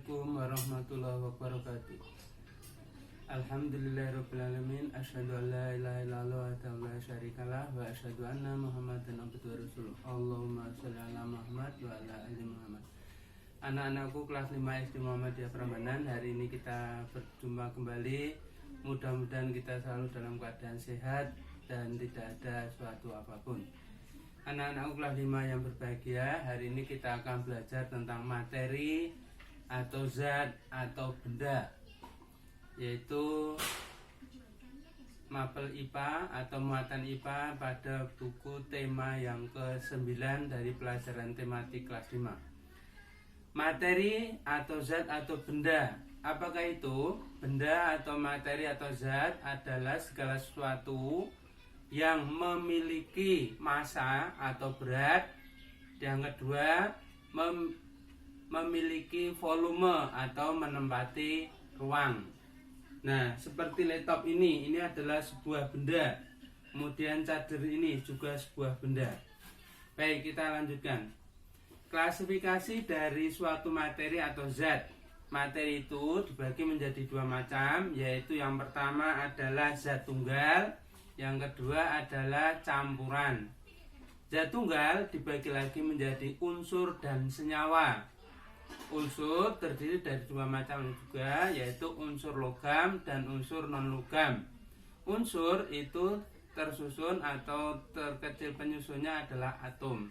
Assalamualaikum warahmatullahi wabarakatuh. Alhamdulillahirrabbilalamin. Asyhadu an la ilaha illallah wa la syarikalah wa asyhadu anna Muhammadan abduhu wa rasuluh. Allahumma sholli ala Muhammad wa ala ali Muhammad. Anak-anakku kelas 5 SD Muhammadiyah Prambanan, hari ini kita berjumpa kembali. Mudah-mudahan kita selalu dalam keadaan sehat dan tidak ada suatu apapun. Anak-anakku kelas 5 yang berbahagia, hari ini kita akan belajar tentang materi atau zat atau benda, yaitu mapel IPA atau muatan IPA pada buku tema yang ke-9 dari pelajaran tematik kelas 5. Materi atau zat atau benda, apakah itu? Benda atau materi atau zat adalah segala sesuatu yang memiliki massa atau berat. Yang kedua, memiliki volume atau menempati ruang. Nah, seperti laptop ini adalah sebuah benda. Kemudian charger ini juga sebuah benda. Baik, kita lanjutkan. Klasifikasi dari suatu materi atau zat. Materi itu dibagi menjadi dua macam, yaitu yang pertama adalah zat tunggal, yang kedua adalah campuran. Zat tunggal dibagi lagi menjadi unsur dan senyawa. Unsur terdiri dari dua macam juga, yaitu unsur logam dan unsur non-logam. Unsur itu tersusun atau terkecil penyusunnya adalah atom.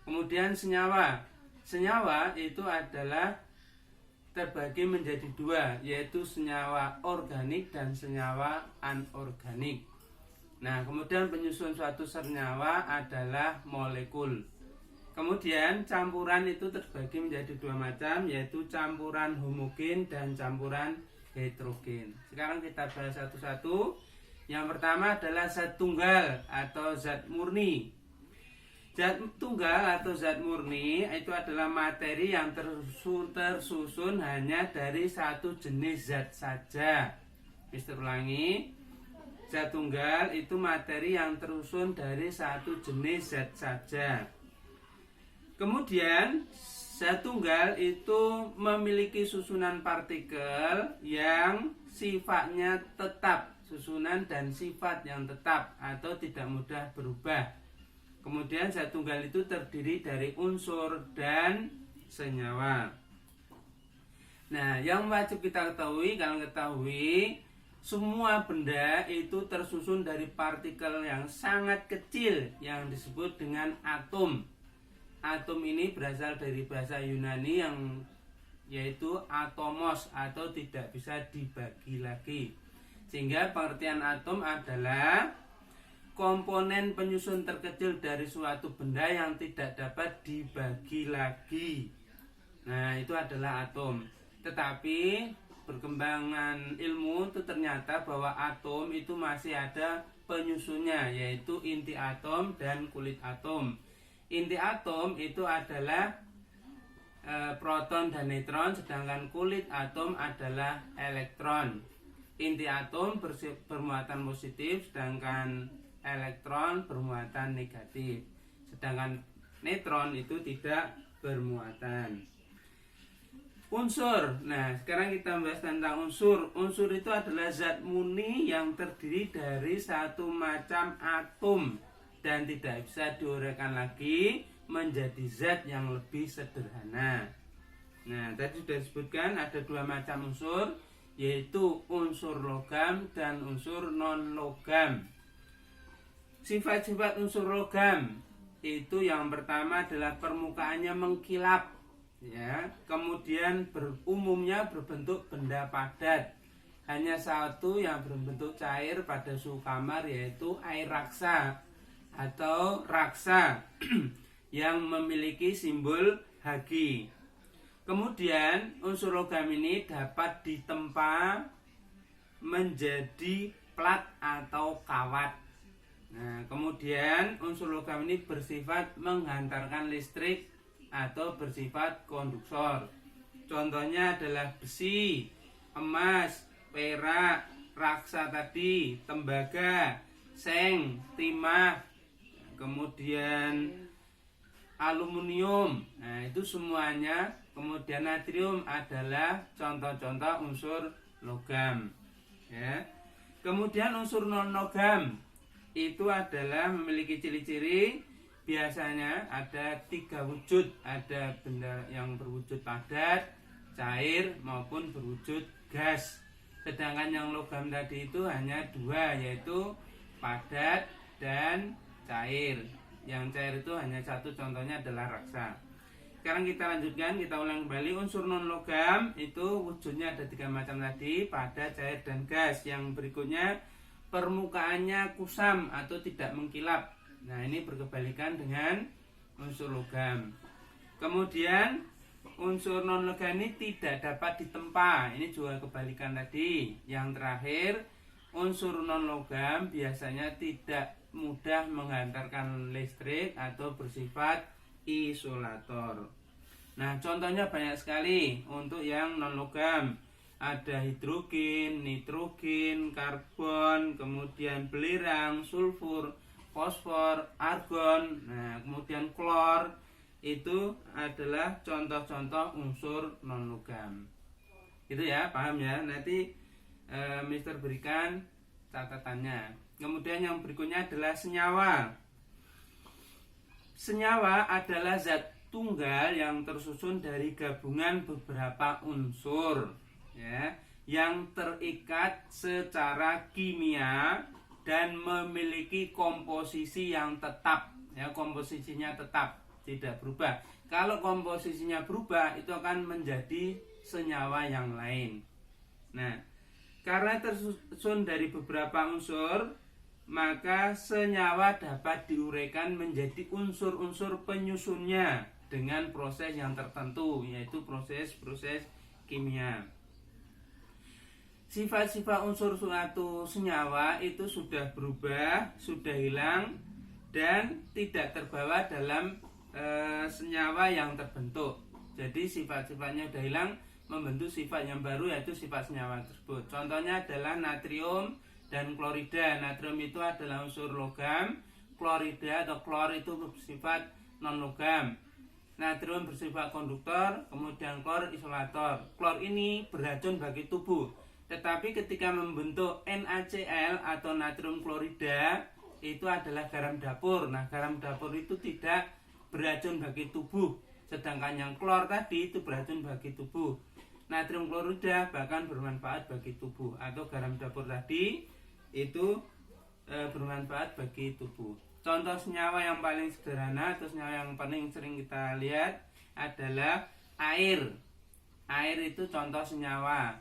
Kemudian senyawa. Senyawa itu adalah terbagi menjadi dua, yaitu senyawa organik dan senyawa anorganik. Nah, kemudian penyusun suatu senyawa adalah molekul. Kemudian campuran itu terbagi menjadi dua macam, yaitu campuran homogen dan campuran heterogen. Sekarang kita bahas satu-satu. Yang pertama adalah zat tunggal atau zat murni. Zat tunggal atau zat murni itu adalah materi yang tersusun hanya dari satu jenis zat saja. Mister ulangi. Zat tunggal itu materi yang tersusun dari satu jenis zat saja. Kemudian zat tunggal itu memiliki susunan partikel yang sifatnya tetap, susunan dan sifat yang tetap atau tidak mudah berubah. Kemudian zat tunggal itu terdiri dari unsur dan senyawa. Nah, yang wajib kita ketahui, kalian ketahui, semua benda itu tersusun dari partikel yang sangat kecil yang disebut dengan atom. Atom ini berasal dari bahasa Yunani yang yaitu atomos atau tidak bisa dibagi lagi. Sehingga pengertian atom adalah komponen penyusun terkecil dari suatu benda yang tidak dapat dibagi lagi. Nah, itu adalah atom. Tetapi perkembangan ilmu itu ternyata bahwa atom itu masih ada penyusunnya, yaitu inti atom dan kulit atom. Inti atom itu adalah proton dan neutron, sedangkan kulit atom adalah elektron. Inti atom bermuatan positif, sedangkan elektron bermuatan negatif. Sedangkan neutron itu tidak bermuatan. Unsur. Nah, sekarang kita membahas tentang unsur. Unsur itu adalah zat murni yang terdiri dari satu macam atom dan tidak bisa diuraikan lagi menjadi zat yang lebih sederhana. Nah, tadi sudah disebutkan ada dua macam unsur, yaitu unsur logam dan unsur non-logam. Sifat-sifat unsur logam itu yang pertama adalah permukaannya mengkilap, ya. Kemudian umumnya berbentuk benda padat. Hanya satu yang berbentuk cair pada suhu kamar, yaitu air raksa atau raksa yang memiliki simbol Hg. Kemudian unsur logam ini dapat ditempa menjadi plat atau kawat. Nah, kemudian unsur logam ini bersifat menghantarkan listrik atau bersifat konduktor. Contohnya adalah besi, emas, perak, raksa tadi, tembaga, seng, timah, kemudian aluminium. Nah, itu semuanya kemudian natrium adalah contoh-contoh unsur logam. Ya. Kemudian unsur non logam itu adalah memiliki ciri-ciri, biasanya ada 3 wujud, ada benda yang berwujud padat, cair maupun berwujud gas. Sedangkan yang logam tadi itu hanya 2, yaitu padat dan cair. Yang cair itu hanya 1, contohnya adalah raksa. Sekarang kita lanjutkan, kita ulang kembali. Unsur non logam itu wujudnya ada 3 macam tadi, padat, cair, dan gas. Yang berikutnya permukaannya kusam atau tidak mengkilap. Nah, ini berkebalikan dengan unsur logam. Kemudian unsur non logam ini tidak dapat ditempa. Ini juga kebalikan tadi. Yang terakhir, unsur non logam biasanya tidak mudah menghantarkan listrik atau bersifat isolator. Nah, contohnya banyak sekali untuk yang non logam. Ada hidrogen, nitrogen, karbon, kemudian belerang, sulfur, fosfor, argon, nah kemudian klor. Itu adalah contoh-contoh unsur non logam. Itu ya, paham ya? Nanti Mister berikan catatannya. Kemudian yang berikutnya adalah senyawa. Senyawa adalah zat tunggal yang tersusun dari gabungan beberapa unsur, ya, yang terikat secara kimia dan memiliki komposisi yang tetap, ya, komposisinya tetap, tidak berubah. Kalau komposisinya berubah, itu akan menjadi senyawa yang lain. Nah, karena tersusun dari beberapa unsur, maka senyawa dapat diuraikan menjadi unsur-unsur penyusunnya dengan proses yang tertentu, yaitu proses-proses kimia. Sifat-sifat unsur suatu senyawa itu sudah berubah, sudah hilang, dan tidak terbawa dalam senyawa yang terbentuk. Jadi sifat-sifatnya sudah hilang, membentuk sifat yang baru, yaitu sifat senyawa tersebut. Contohnya adalah natrium dan klorida. Natrium itu adalah unsur logam, klorida atau klor itu bersifat non logam. Natrium bersifat konduktor, kemudian klor isolator. Klor ini beracun bagi tubuh. Tetapi ketika membentuk NaCl atau natrium klorida, itu adalah garam dapur. Nah, garam dapur itu tidak beracun bagi tubuh. Sedangkan yang klor tadi itu beracun bagi tubuh. Natrium klorida bahkan bermanfaat bagi tubuh. Atau garam dapur tadi itu bermanfaat bagi tubuh. Contoh senyawa yang paling sederhana atau senyawa yang paling sering kita lihat adalah air. Air itu contoh senyawa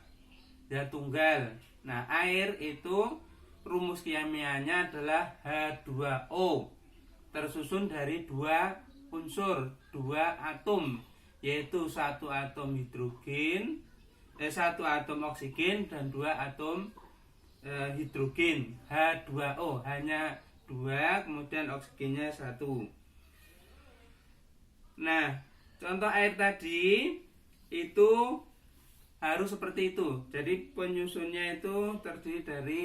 zat tunggal. Nah, air itu rumus kimianya adalah H2O, tersusun dari 2 unsur, 2 atom, yaitu 1 atom hidrogen, 1 atom oksigen dan 2 atom hidrogen. H2O hanya 2, kemudian oksigennya 1. Nah, contoh air tadi itu harus seperti itu. Jadi penyusunnya itu terdiri dari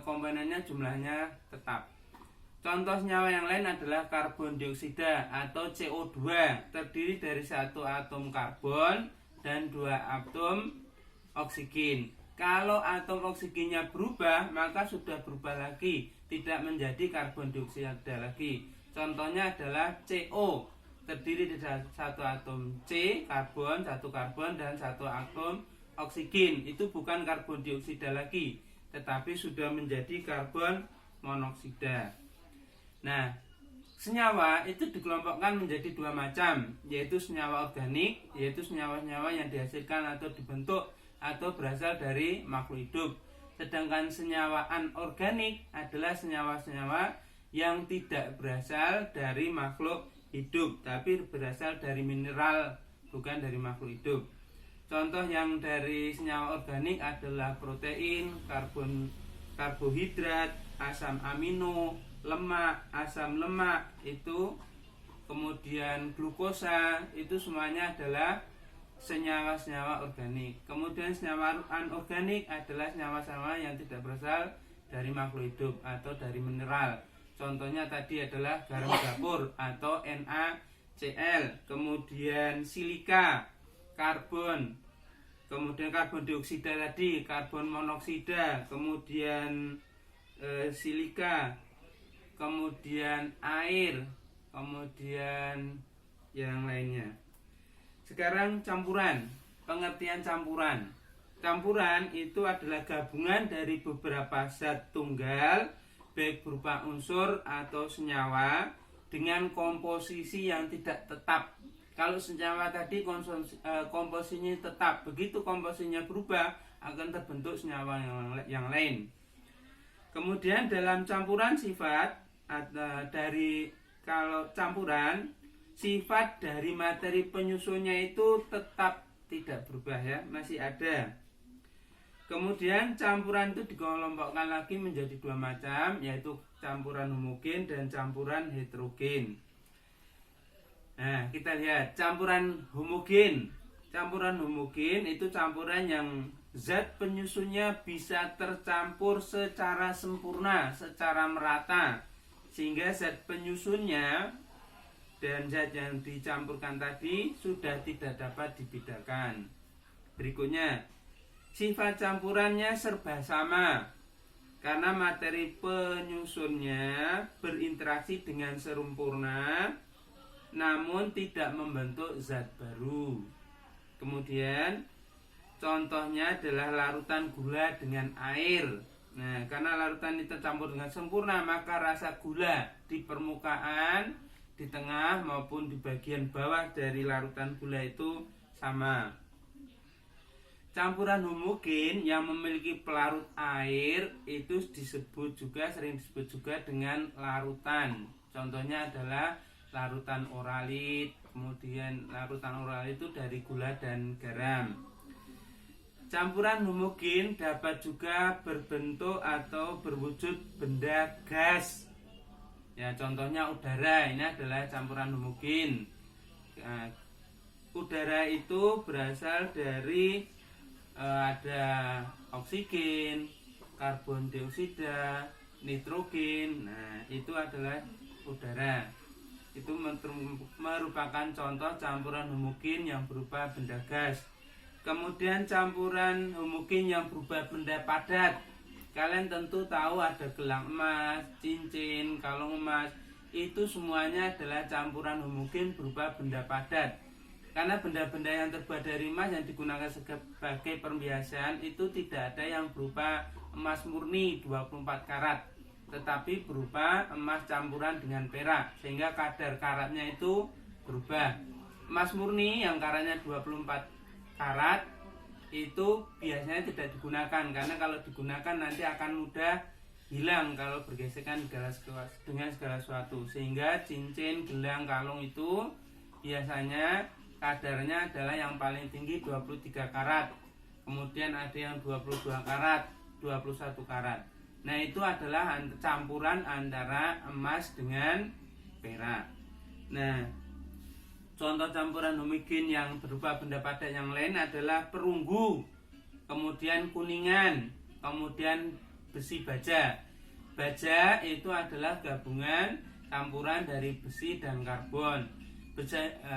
komponennya jumlahnya tetap. Contoh senyawa yang lain adalah karbon dioksida atau CO2, terdiri dari 1 atom karbon dan 2 atom oksigen. Kalau atom oksigennya berubah, maka sudah berubah lagi, tidak menjadi karbon dioksida lagi. Contohnya adalah CO, terdiri dari 1 atom C, karbon, 1 karbon, dan 1 atom oksigen. Itu bukan karbon dioksida lagi, tetapi sudah menjadi karbon monoksida. Nah, senyawa itu dikelompokkan menjadi 2 macam, yaitu senyawa organik, yaitu senyawa-senyawa yang dihasilkan atau dibentuk atau berasal dari makhluk hidup. Sedangkan senyawa anorganik adalah senyawa-senyawa yang tidak berasal dari makhluk hidup, tapi berasal dari mineral, bukan dari makhluk hidup. Contoh yang dari senyawa organik adalah protein, karbohidrat, asam amino, lemak, asam lemak itu, kemudian glukosa, itu semuanya adalah senyawa-senyawa organik. Kemudian senyawa anorganik adalah senyawa-senyawa yang tidak berasal dari makhluk hidup atau dari mineral. Contohnya tadi adalah garam dapur atau NaCl. Cl, kemudian silika, karbon, kemudian karbon dioksida tadi, karbon monoksida, kemudian silika, kemudian air, kemudian yang lainnya. Sekarang campuran, pengertian campuran. Campuran itu adalah gabungan dari beberapa zat tunggal, baik berupa unsur atau senyawa, dengan komposisi yang tidak tetap. Kalau senyawa tadi komposisinya tetap, begitu komposisinya berubah akan terbentuk senyawa yang lain. Kemudian dalam campuran sifat kalau campuran sifat dari materi penyusunnya itu tetap tidak berubah ya, masih ada. Kemudian campuran itu dikelompokkan lagi menjadi dua macam, yaitu campuran homogen dan campuran heterogen. Nah, kita lihat campuran homogen. Campuran homogen itu campuran yang zat penyusunnya bisa tercampur secara sempurna, secara merata, sehingga zat penyusunnya dan zat yang dicampurkan tadi sudah tidak dapat dibedakan. Berikutnya, sifat campurannya serba sama karena materi penyusunnya berinteraksi dengan sempurna namun tidak membentuk zat baru. Kemudian contohnya adalah larutan gula dengan air. Nah, karena larutan ini tercampur dengan sempurna, maka rasa gula di permukaan, di tengah maupun di bagian bawah dari larutan gula itu sama. Campuran homogen yang memiliki pelarut air itu sering disebut juga dengan larutan. Contohnya adalah larutan oralit. Kemudian larutan oralit itu dari gula dan garam. Campuran homogen dapat juga berbentuk atau berwujud benda gas. Ya, contohnya udara. Ini adalah campuran homogen. Nah, udara itu berasal dari ada oksigen, karbon dioksida, nitrogen. Nah, itu adalah udara. Itu merupakan contoh campuran homogen yang berupa benda gas. Kemudian campuran homogen yang berupa benda padat. Kalian tentu tahu ada gelang emas, cincin, kalung emas. Itu semuanya adalah campuran homogen berupa benda padat. Karena benda-benda yang terbuat dari emas yang digunakan sebagai perhiasan itu tidak ada yang berupa emas murni 24 karat, tetapi berupa emas campuran dengan perak, sehingga kadar karatnya itu berubah. Emas murni yang karatnya 24 karat itu biasanya tidak digunakan, karena kalau digunakan nanti akan mudah hilang kalau bergesekan dengan segala sesuatu. Sehingga cincin, gelang, kalung itu biasanya kadarnya adalah yang paling tinggi 23 karat. Kemudian ada yang 22 karat, 21 karat. Nah, itu adalah campuran antara emas dengan perak. Nah, contoh campuran homogen yang berupa benda padat yang lain adalah perunggu, kemudian kuningan, kemudian besi baja. Baja itu adalah gabungan campuran dari besi dan karbon.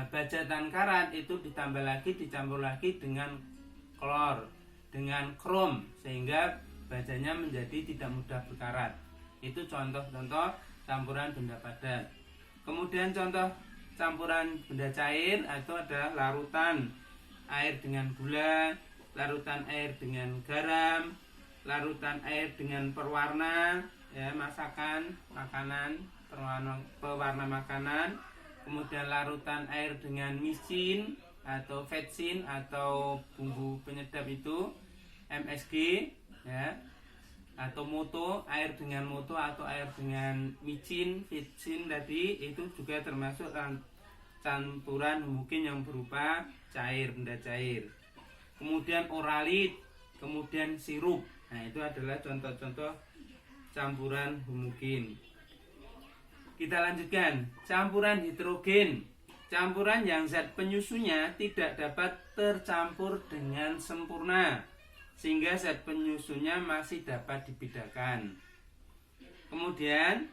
Baja dan karat itu dicampur lagi dengan klor, dengan krom, sehingga bajanya menjadi tidak mudah berkarat. Itu contoh-contoh campuran benda padat. Kemudian contoh campuran benda cair itu adalah larutan air dengan gula, larutan air dengan garam, larutan air dengan pewarna, ya, makanan, pewarna makanan. Kemudian larutan air dengan micin atau vetsin atau bumbu penyedap itu MSG, ya, atau moto, air dengan moto atau air dengan micin, vetsin tadi itu juga termasuk campuran homogen yang berupa cair, benda cair. Kemudian oralit, kemudian sirup. Nah, itu adalah contoh-contoh campuran homogen. Kita lanjutkan, campuran heterogen. Campuran yang zat penyusunnya tidak dapat tercampur dengan sempurna, sehingga zat penyusunnya masih dapat dibedakan. Kemudian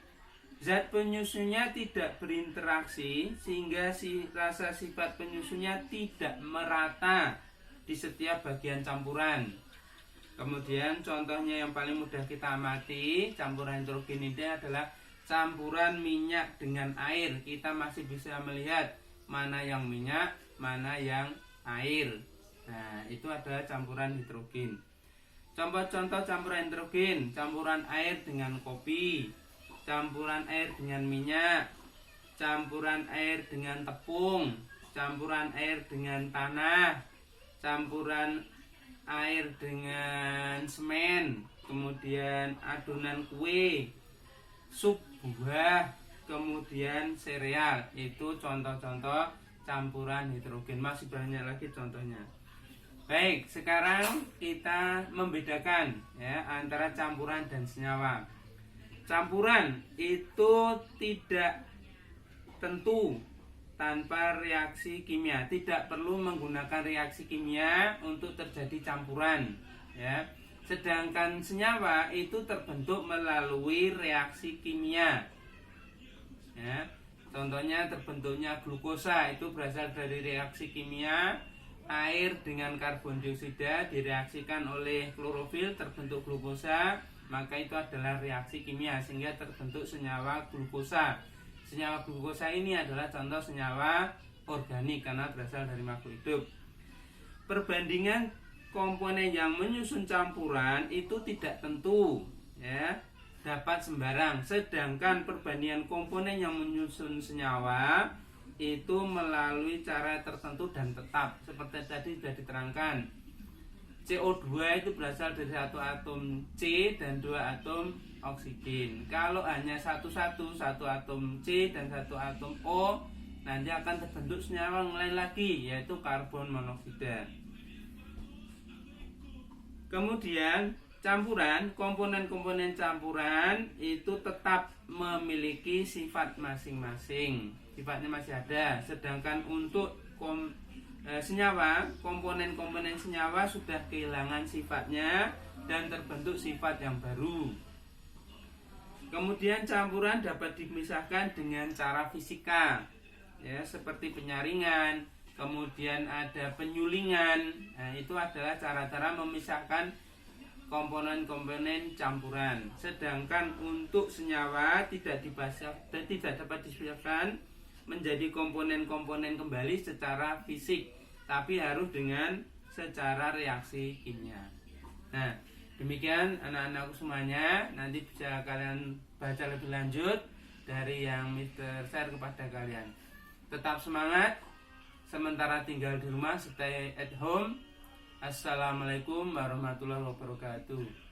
Zat penyusunnya tidak berinteraksi sehingga rasa sifat penyusunnya tidak merata di setiap bagian campuran. Kemudian contohnya yang paling mudah kita amati campuran nitrogen ini adalah campuran minyak dengan air. Kita masih bisa melihat mana yang minyak, mana yang air. Nah, itu adalah campuran nitrogen. Contoh-contoh campuran nitrogen: campuran air dengan kopi, campuran air dengan minyak, campuran air dengan tepung, campuran air dengan tanah, campuran air dengan semen, kemudian adonan kue, sup buah, kemudian sereal. Itu contoh-contoh campuran nitrogen. Masih banyak lagi contohnya. Baik, sekarang kita membedakan ya antara campuran dan senyawa. Campuran itu tidak tentu tanpa reaksi kimia, tidak perlu menggunakan reaksi kimia untuk terjadi campuran ya. Sedangkan senyawa itu terbentuk melalui reaksi kimia ya. Contohnya terbentuknya glukosa itu berasal dari reaksi kimia. Air dengan karbon dioksida direaksikan oleh klorofil terbentuk glukosa, maka itu adalah reaksi kimia sehingga terbentuk senyawa glukosa. Senyawa glukosa ini adalah contoh senyawa organik karena berasal dari makhluk hidup. Perbandingan komponen yang menyusun campuran itu tidak tentu ya, dapat sembarang. Sedangkan perbandingan komponen yang menyusun senyawa itu melalui cara tertentu dan tetap. Seperti tadi sudah diterangkan, CO2 itu berasal dari satu atom C dan dua atom oksigen. Kalau hanya satu atom C dan satu atom O, nanti akan terbentuk senyawa yang lain lagi, yaitu karbon monoksida. Kemudian campuran, komponen-komponen campuran itu tetap memiliki sifat masing-masing. Sifatnya masih ada. Sedangkan untuk senyawa, komponen-komponen senyawa sudah kehilangan sifatnya dan terbentuk sifat yang baru. Kemudian campuran dapat dipisahkan dengan cara fisika ya, seperti penyaringan, kemudian ada penyulingan. Nah, itu adalah cara-cara memisahkan komponen-komponen campuran. Sedangkan untuk senyawa tidak dapat dipisahkan menjadi komponen-komponen kembali secara fisik, tapi harus dengan secara reaksi kimia. Nah, demikian anak-anakku semuanya. Nanti bisa kalian baca lebih lanjut dari yang Mr. share kepada kalian. Tetap semangat, sementara tinggal di rumah, stay at home. Assalamualaikum warahmatullahi wabarakatuh.